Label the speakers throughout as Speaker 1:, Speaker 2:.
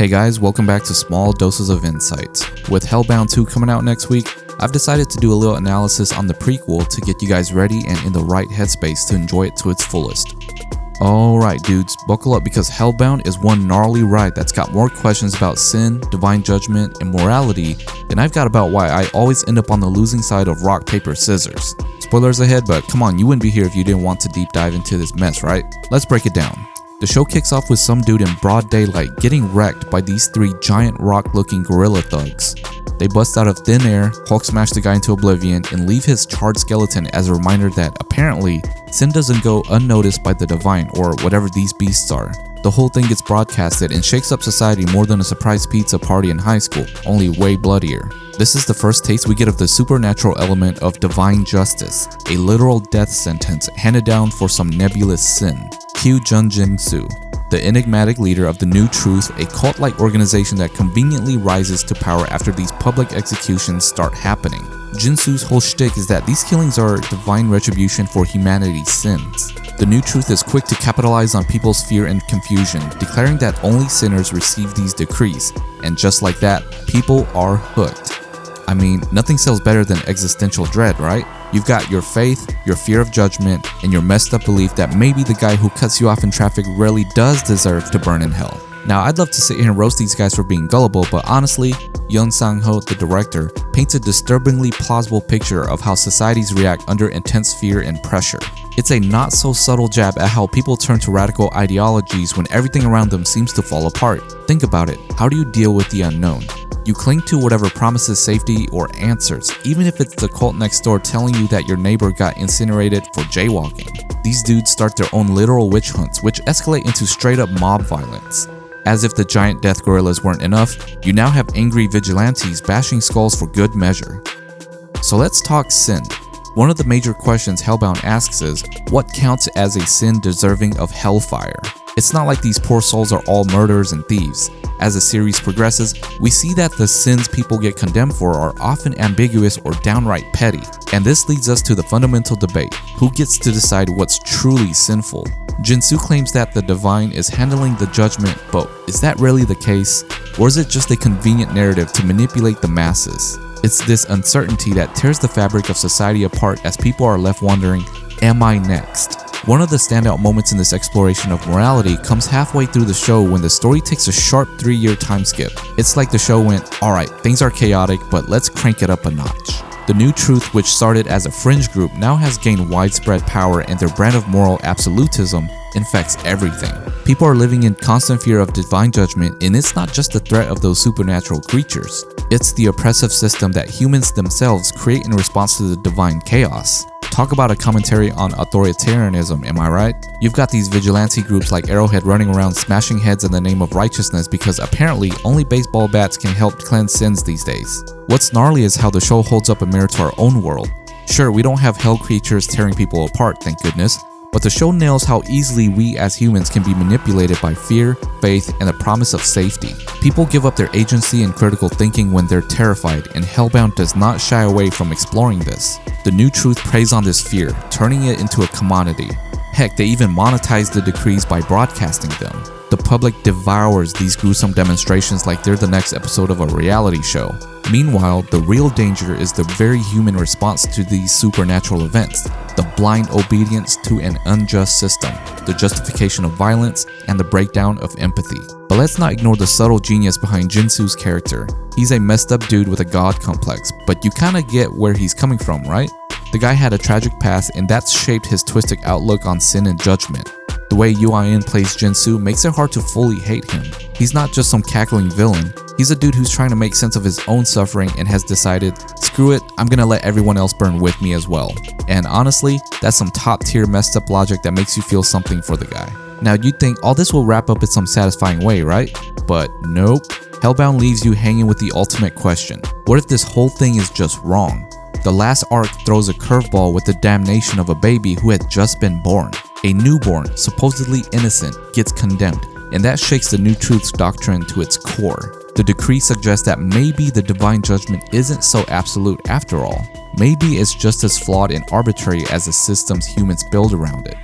Speaker 1: Hey guys, welcome back to Small Doses of Insights. With Hellbound 2 coming out next week, I've decided to do a little analysis on the prequel to get you guys ready and in the right headspace to enjoy it to its fullest. Alright dudes, buckle up because Hellbound is one gnarly ride that's got more questions about sin, divine judgment, and morality than I've got about why I always end up on the losing side of rock, paper, scissors. Spoilers ahead, but come on, you wouldn't be here if you didn't want to deep dive into this mess, right? Let's break it down. The show kicks off with some dude in broad daylight getting wrecked by these three giant rock-looking gorilla thugs. They bust out of thin air, Hulk smash the guy into oblivion, and leave his charred skeleton as a reminder that apparently sin doesn't go unnoticed by the divine or whatever these beasts are. The whole thing gets broadcasted and shakes up society more than a surprise pizza party in high school, only way bloodier. This is the first taste we get of the supernatural element of divine justice, a literal death sentence handed down for some nebulous sin. Cue Junjinsu, the enigmatic leader of the New Truth, a cult-like organization that conveniently rises to power after these public executions start happening. Jinsu's whole shtick is that these killings are divine retribution for humanity's sins. The New Truth is quick to capitalize on people's fear and confusion, declaring that only sinners receive these decrees, and just like that, people are hooked. I mean, nothing sells better than existential dread, right? You've got your faith, your fear of judgment, and your messed up belief that maybe the guy who cuts you off in traffic really does deserve to burn in hell. Now, I'd love to sit here and roast these guys for being gullible, but honestly, Yoon Sang-ho, the director, paints a disturbingly plausible picture of how societies react under intense fear and pressure. It's a not so subtle jab at how people turn to radical ideologies when everything around them seems to fall apart. Think about it, how do you deal with the unknown? You cling to whatever promises safety or answers, even if it's the cult next door telling you that your neighbor got incinerated for jaywalking. These dudes start their own literal witch hunts, which escalate into straight up mob violence. As if the giant death gorillas weren't enough, you now have angry vigilantes bashing skulls for good measure. So let's talk sin. One of the major questions Hellbound asks is, what counts as a sin deserving of hellfire? It's not like these poor souls are all murderers and thieves. As the series progresses, we see that the sins people get condemned for are often ambiguous or downright petty. And this leads us to the fundamental debate: who gets to decide what's truly sinful? Jinsu claims that the divine is handling the judgment, but is that really the case? Or is it just a convenient narrative to manipulate the masses? It's this uncertainty that tears the fabric of society apart as people are left wondering, am I next? One of the standout moments in this exploration of morality comes halfway through the show when the story takes a sharp 3-year time skip. It's like the show went, alright, things are chaotic, but let's crank it up a notch. The New Truth, which started as a fringe group, now has gained widespread power, and their brand of moral absolutism infects everything. People are living in constant fear of divine judgment, and it's not just the threat of those supernatural creatures. It's the oppressive system that humans themselves create in response to the divine chaos. Talk about a commentary on authoritarianism, am I right? You've got these vigilante groups like Arrowhead running around smashing heads in the name of righteousness because apparently only baseball bats can help cleanse sins these days. What's gnarly is how the show holds up a mirror to our own world. Sure, we don't have hell creatures tearing people apart, thank goodness, but the show nails how easily we as humans can be manipulated by fear, faith, and the promise of safety. People give up their agency and critical thinking when they're terrified, and Hellbound does not shy away from exploring this. The New Truth preys on this fear, turning it into a commodity. Heck, they even monetize the decrees by broadcasting them. The public devours these gruesome demonstrations like they're the next episode of a reality show. Meanwhile, the real danger is the very human response to these supernatural events, the blind obedience to an unjust system, the justification of violence, and the breakdown of empathy. But let's not ignore the subtle genius behind Jinsu's character. He's a messed up dude with a god complex, but you kinda get where he's coming from, right? The guy had a tragic past, and that's shaped his twisted outlook on sin and judgment. The way UIN plays Jinsu makes it hard to fully hate him. He's not just some cackling villain, he's a dude who's trying to make sense of his own suffering and has decided, screw it, I'm gonna let everyone else burn with me as well. And honestly, that's some top tier messed up logic that makes you feel something for the guy. Now you'd think all this will wrap up in some satisfying way, right? But nope. Hellbound leaves you hanging with the ultimate question. What if this whole thing is just wrong? The last arc throws a curveball with the damnation of a baby who had just been born. A newborn, supposedly innocent, gets condemned, and that shakes the New Truth's doctrine to its core. The decree suggests that maybe the divine judgment isn't so absolute after all. Maybe it's just as flawed and arbitrary as the systems humans build around it.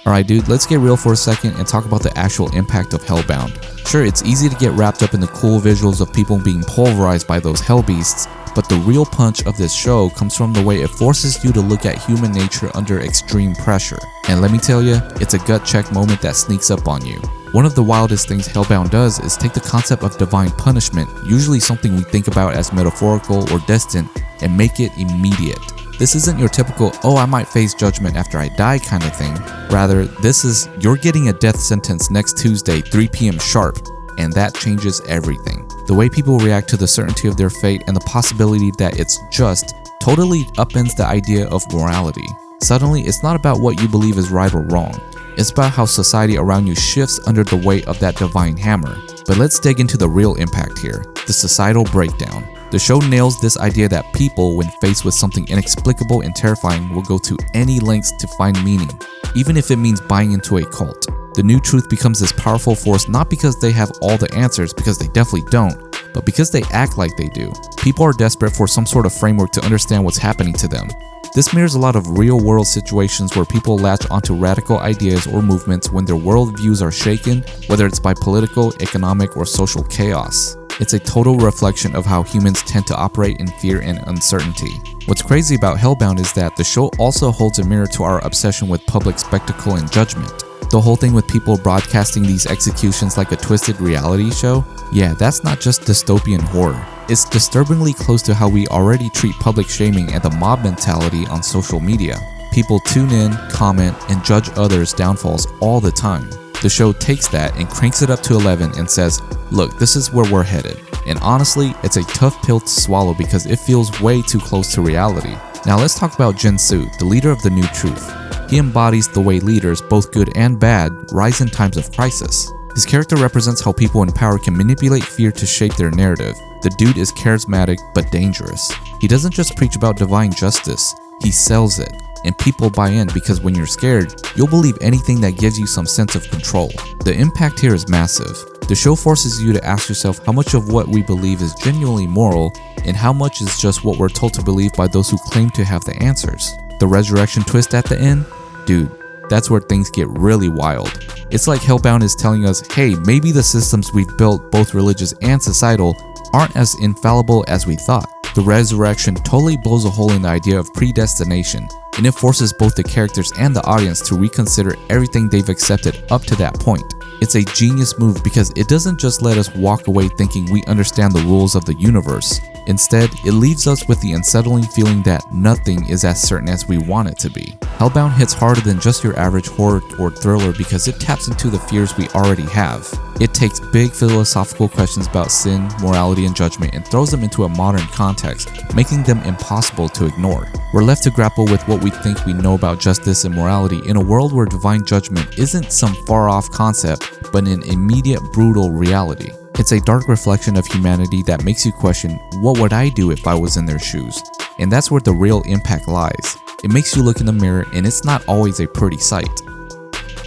Speaker 1: Alright dude, let's get real for a second and talk about the actual impact of Hellbound. Sure, it's easy to get wrapped up in the cool visuals of people being pulverized by those hell beasts, but the real punch of this show comes from the way it forces you to look at human nature under extreme pressure. And let me tell you, it's a gut check moment that sneaks up on you. One of the wildest things Hellbound does is take the concept of divine punishment, usually something we think about as metaphorical or distant, and make it immediate. This isn't your typical, oh I might face judgment after I die kind of thing. Rather, this is, you're getting a death sentence next Tuesday 3 p.m. sharp, and that changes everything. The way people react to the certainty of their fate and the possibility that it's just totally upends the idea of morality. Suddenly, it's not about what you believe is right or wrong. It's about how society around you shifts under the weight of that divine hammer. But let's dig into the real impact here, the societal breakdown. The show nails this idea that people, when faced with something inexplicable and terrifying, will go to any lengths to find meaning, even if it means buying into a cult. The new truth becomes this powerful force not because they have all the answers, because they definitely don't, but because they act like they do. People are desperate for some sort of framework to understand what's happening to them. This mirrors a lot of real-world situations where people latch onto radical ideas or movements when their worldviews are shaken, whether it's by political, economic, or social chaos. It's a total reflection of how humans tend to operate in fear and uncertainty. What's crazy about Hellbound is that the show also holds a mirror to our obsession with public spectacle and judgment. The whole thing with people broadcasting these executions like a twisted reality show, yeah, that's not just dystopian horror. It's disturbingly close to how we already treat public shaming and the mob mentality on social media. People tune in, comment, and judge others' downfalls all the time. The show takes that and cranks it up to 11 and says, look, this is where we're headed. And honestly, it's a tough pill to swallow because it feels way too close to reality. Now let's talk about Jinsu, the leader of the new truth. He embodies the way leaders, both good and bad, rise in times of crisis. His character represents how people in power can manipulate fear to shape their narrative. The dude is charismatic but dangerous. He doesn't just preach about divine justice, he sells it. And people buy in because when you're scared, you'll believe anything that gives you some sense of control. The impact here is massive. The show forces you to ask yourself how much of what we believe is genuinely moral and how much is just what we're told to believe by those who claim to have the answers. The resurrection twist at the end? Dude, that's where things get really wild. It's like Hellbound is telling us, hey, maybe the systems we've built, both religious and societal, aren't as infallible as we thought. The resurrection totally blows a hole in the idea of predestination, and it forces both the characters and the audience to reconsider everything they've accepted up to that point. It's a genius move because it doesn't just let us walk away thinking we understand the rules of the universe. Instead, it leaves us with the unsettling feeling that nothing is as certain as we want it to be. Hellbound hits harder than just your average horror or thriller because it taps into the fears we already have. It takes big philosophical questions about sin, morality, and judgment and throws them into a modern context, making them impossible to ignore. We're left to grapple with what we think we know about justice and morality in a world where divine judgment isn't some far-off concept, but an immediate, brutal reality. It's a dark reflection of humanity that makes you question, what would I do if I was in their shoes? And that's where the real impact lies. It makes you look in the mirror and it's not always a pretty sight.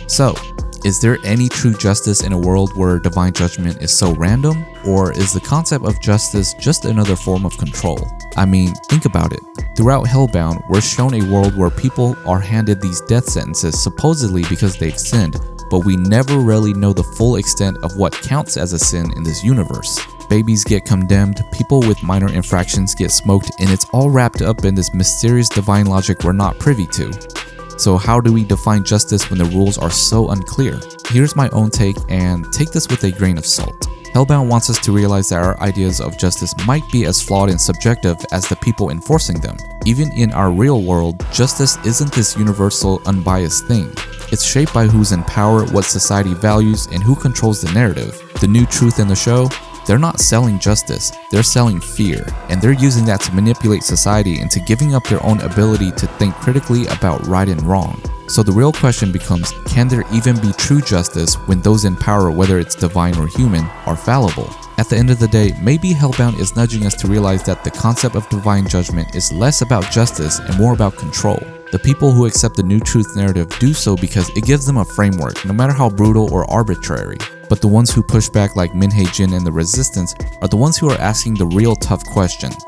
Speaker 1: So, is there any true justice in a world where divine judgment is so random? Or is the concept of justice just another form of control? I mean, think about it. Throughout Hellbound, we're shown a world where people are handed these death sentences supposedly because they've sinned, but we never really know the full extent of what counts as a sin in this universe. Babies get condemned, people with minor infractions get smoked, and it's all wrapped up in this mysterious divine logic we're not privy to. So how do we define justice when the rules are so unclear? Here's my own take, and take this with a grain of salt. Hellbound wants us to realize that our ideas of justice might be as flawed and subjective as the people enforcing them. Even in our real world, justice isn't this universal, unbiased thing. It's shaped by who's in power, what society values, and who controls the narrative. The new truth in the show? They're not selling justice, they're selling fear, and they're using that to manipulate society into giving up their own ability to think critically about right and wrong. So the real question becomes, can there even be true justice when those in power, whether it's divine or human, are fallible? At the end of the day, maybe Hellbound is nudging us to realize that the concept of divine judgment is less about justice and more about control. The people who accept the new truth narrative do so because it gives them a framework, no matter how brutal or arbitrary. But the ones who push back like Min-Hae Jin and the Resistance are the ones who are asking the real tough questions.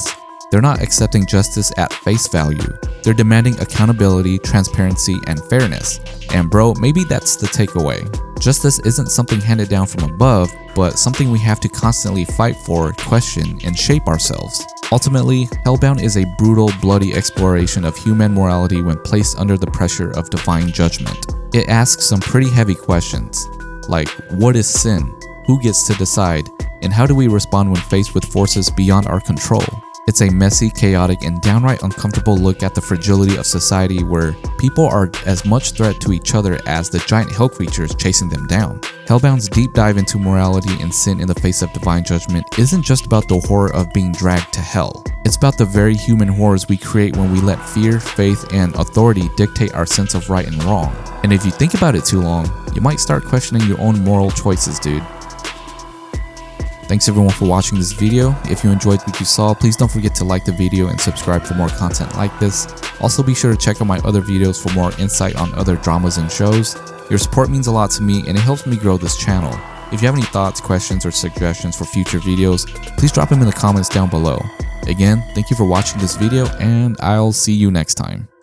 Speaker 1: They're not accepting justice at face value. They're demanding accountability, transparency, and fairness. And bro, maybe that's the takeaway. Justice isn't something handed down from above, but something we have to constantly fight for, question, and shape ourselves. Ultimately, Hellbound is a brutal, bloody exploration of human morality when placed under the pressure of divine judgment. It asks some pretty heavy questions, like what is sin, who gets to decide, and how do we respond when faced with forces beyond our control? It's a messy, chaotic, and downright uncomfortable look at the fragility of society where people are as much threat to each other as the giant hell creatures chasing them down. Hellbound's deep dive into morality and sin in the face of divine judgment isn't just about the horror of being dragged to hell. It's about the very human horrors we create when we let fear, faith, and authority dictate our sense of right and wrong. And if you think about it too long, you might start questioning your own moral choices, dude. Thanks everyone for watching this video. If you enjoyed what you saw, please don't forget to like the video and subscribe for more content like this. Also be sure to check out my other videos for more insight on other dramas and shows. Your support means a lot to me and it helps me grow this channel. If you have any thoughts, questions, or suggestions for future videos, please drop them in the comments down below. Again, thank you for watching this video and I'll see you next time.